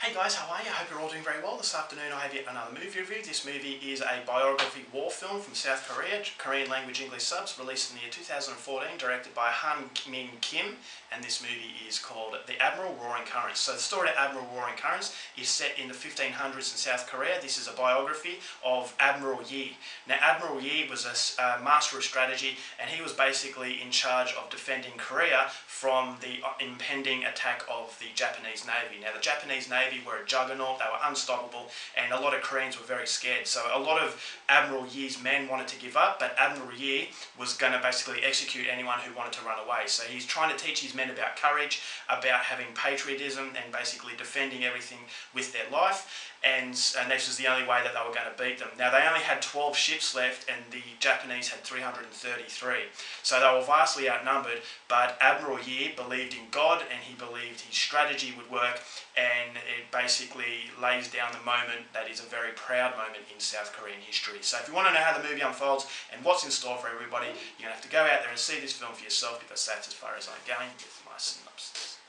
Hey guys, how are you? I hope you're all doing very well. This afternoon I have yet another movie review. This movie is a biography war film from South Korea, Korean language English subs, released in the year 2014, directed by Han Min Kim, and this movie is called The Admiral Roaring Currents. So the story of Admiral Roaring Currents is set in the 1500s in South Korea. This is a biography of Admiral Yi. Now Admiral Yi was a master of strategy, and he was basically in charge of defending Korea from the impending attack of the Japanese Navy. Now the Japanese Navy were a juggernaut, they were unstoppable, and a lot of Koreans were very scared. So a lot of Admiral Yi's men wanted to give up, but Admiral Yi was going to basically execute anyone who wanted to run away. So he's trying to teach his men about courage, about having patriotism, and basically defending everything with their life. And this was the only way that they were going to beat them. Now they only had 12 ships left, and the Japanese had 333. So they were vastly outnumbered, but Admiral Yi believed in God, and he believed his strategy would work, and it basically lays down the moment that is a very proud moment in South Korean history. So if you want to know how the movie unfolds and what's in store for everybody, you're going to have to go out there and see this film for yourself, because that's as far as I'm going with my synopsis.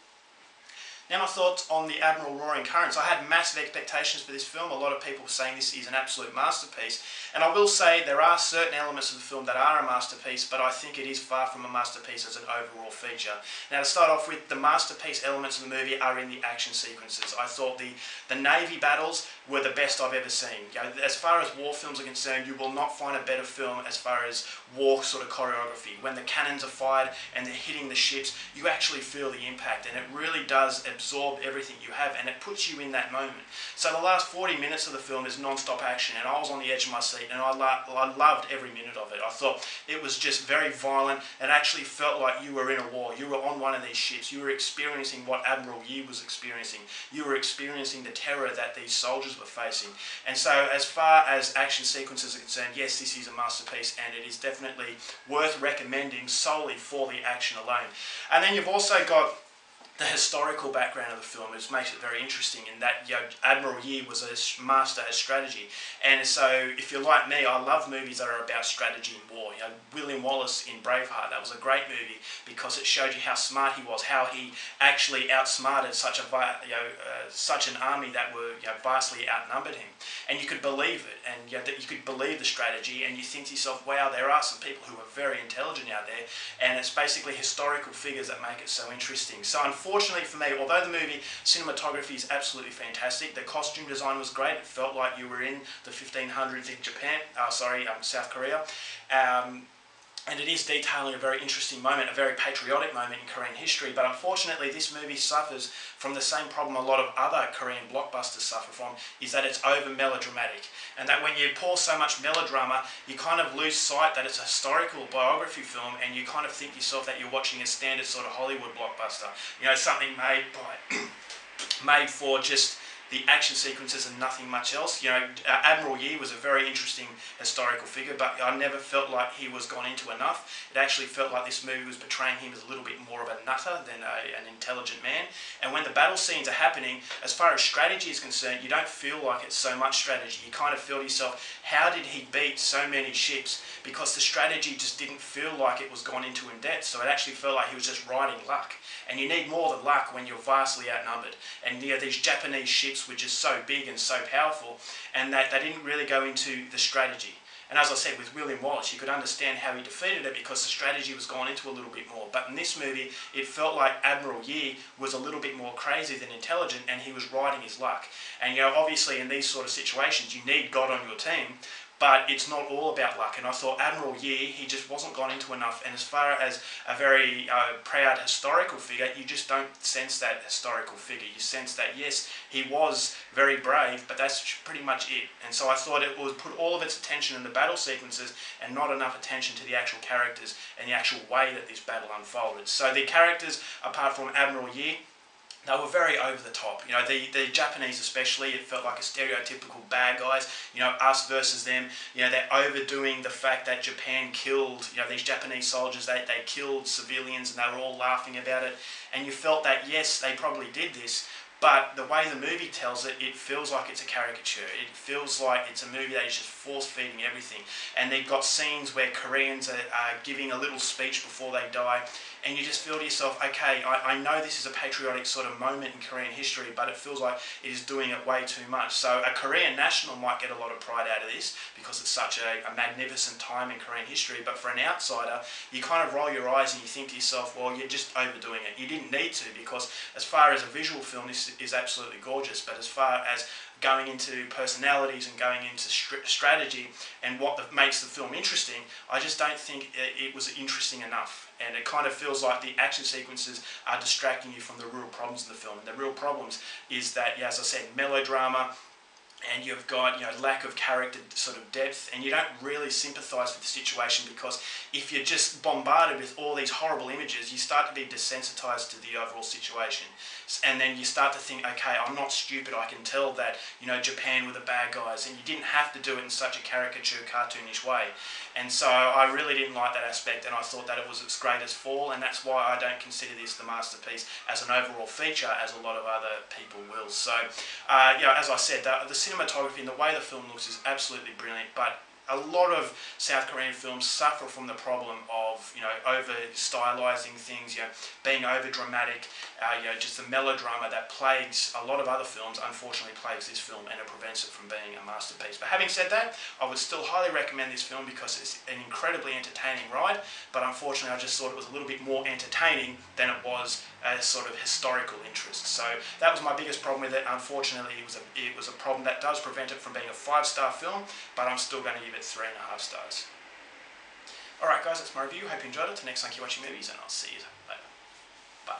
Now my thoughts on The Admiral Roaring Currents. I had massive expectations for this film. A lot of people were saying this is an absolute masterpiece. And I will say there are certain elements of the film that are a masterpiece, but I think it is far from a masterpiece as an overall feature. Now to start off with, the masterpiece elements of the movie are in the action sequences. I thought the Navy battles were the best I've ever seen. You know, as far as war films are concerned, you will not find a better film as far as war sort of choreography. When the cannons are fired and they're hitting the ships, you actually feel the impact, and it really does absorb everything you have, and it puts you in that moment. So the last 40 minutes of the film is non-stop action, and I was on the edge of my seat, and I loved every minute of it. I thought it was just very violent, and actually felt like you were in a war. You were on one of these ships. You were experiencing what Admiral Yi was experiencing. You were experiencing the terror that these soldiers were facing. And so as far as action sequences are concerned, yes, this is a masterpiece, and it is definitely worth recommending solely for the action alone. And then you've also got the historical background of the film, which makes it very interesting in that, you know, Admiral Yi was a master at strategy. And so if you're like me, I love movies that are about strategy in war. You know, William Wallace in Braveheart, that was a great movie because it showed you how smart he was, how he actually outsmarted such an army that were, you know, vastly outnumbered him. And you could believe it, and you know, that you could believe the strategy, and you think to yourself, wow, there are some people who are very intelligent out there, and it's basically historical figures that make it so interesting. So unfortunately for me, although the movie cinematography is absolutely fantastic, the costume design was great. It felt like you were in the 1500s in South Korea. And it is detailing a very interesting moment, a very patriotic moment in Korean history, but unfortunately this movie suffers from the same problem a lot of other Korean blockbusters suffer from, is that it's over melodramatic. And that when you pour so much melodrama, you kind of lose sight that it's a historical biography film, and you kind of think yourself that you're watching a standard sort of Hollywood blockbuster. You know, something made for just the action sequences and nothing much else. You know, Admiral Yi was a very interesting historical figure, but I never felt like he was gone into enough. It actually felt like this movie was portraying him as a little bit more of a nutter than an intelligent man. And when the battle scenes are happening, as far as strategy is concerned, you don't feel like it's so much strategy. You kind of feel to yourself, how did he beat so many ships? Because the strategy just didn't feel like it was gone into in depth. So it actually felt like he was just riding luck. And you need more than luck when you're vastly outnumbered. And you know, these Japanese ships were just so big and so powerful, and that they didn't really go into the strategy. And as I said, with William Wallace, you could understand how he defeated it because the strategy was gone into a little bit more. But in this movie, it felt like Admiral Yi was a little bit more crazy than intelligent, and he was riding his luck. And you know, obviously in these sort of situations, you need God on your team, but it's not all about luck. And I thought Admiral Yi, he just wasn't gone into enough. And as far as a very proud historical figure, you just don't sense that historical figure. You sense that, yes, he was very brave, but that's pretty much it. And so I thought it would put all of its attention in the battle sequences and not enough attention to the actual characters and the actual way that this battle unfolded. So the characters, apart from Admiral Yi, they were very over the top. You know, the Japanese especially, it felt like a stereotypical bad guys, you know, us versus them. You know, they're overdoing the fact that Japan killed, you know, these Japanese soldiers, they killed civilians, and they were all laughing about it. And you felt that, yes, they probably did this, But the way the movie tells it, it feels like it's a caricature. It feels like it's a movie that is just force-feeding everything. And they've got scenes where Koreans are giving a little speech before they die, and you just feel to yourself, okay, I know this is a patriotic sort of moment in Korean history, but it feels like it is doing it way too much. So a Korean national might get a lot of pride out of this because it's such a magnificent time in Korean history, but for an outsider, you kind of roll your eyes and you think to yourself, well, you're just overdoing it. You didn't need to, because as far as a visual film, this is absolutely gorgeous, but as far as going into personalities and going into strategy and what makes the film interesting, I just don't think it was interesting enough. And it kind of feels like the action sequences are distracting you from the real problems in the film. And the real problems is that, yeah, as I said, melodrama, and you've got, you know, lack of character sort of depth, and you don't really sympathise with the situation, because if you're just bombarded with all these horrible images, you start to be desensitised to the overall situation, and then you start to think, okay, I'm not stupid, I can tell that, you know, Japan were the bad guys, and you didn't have to do it in such a caricature, cartoonish way. And so I really didn't like that aspect, and I thought that it was its greatest fall, and that's why I don't consider this the masterpiece as an overall feature, as a lot of other people will. So, yeah, as I said, the cinematography and the way the film looks is absolutely brilliant, but a lot of South Korean films suffer from the problem of, you know, over stylising things, you know, being over dramatic, you know, just the melodrama that plagues a lot of other films, unfortunately plagues this film, and it prevents it from being a masterpiece. But having said that, I would still highly recommend this film because it's an incredibly entertaining ride, but unfortunately I just thought it was a little bit more entertaining than it was a sort of historical interest. So that was my biggest problem with it. Unfortunately, it was a problem that does prevent it from being a 5-star film, but I'm still going to give it 3.5 stars. Alright guys, that's my review. Hope you enjoyed it. Till next time, keep watching movies, and I'll see you later. Bye.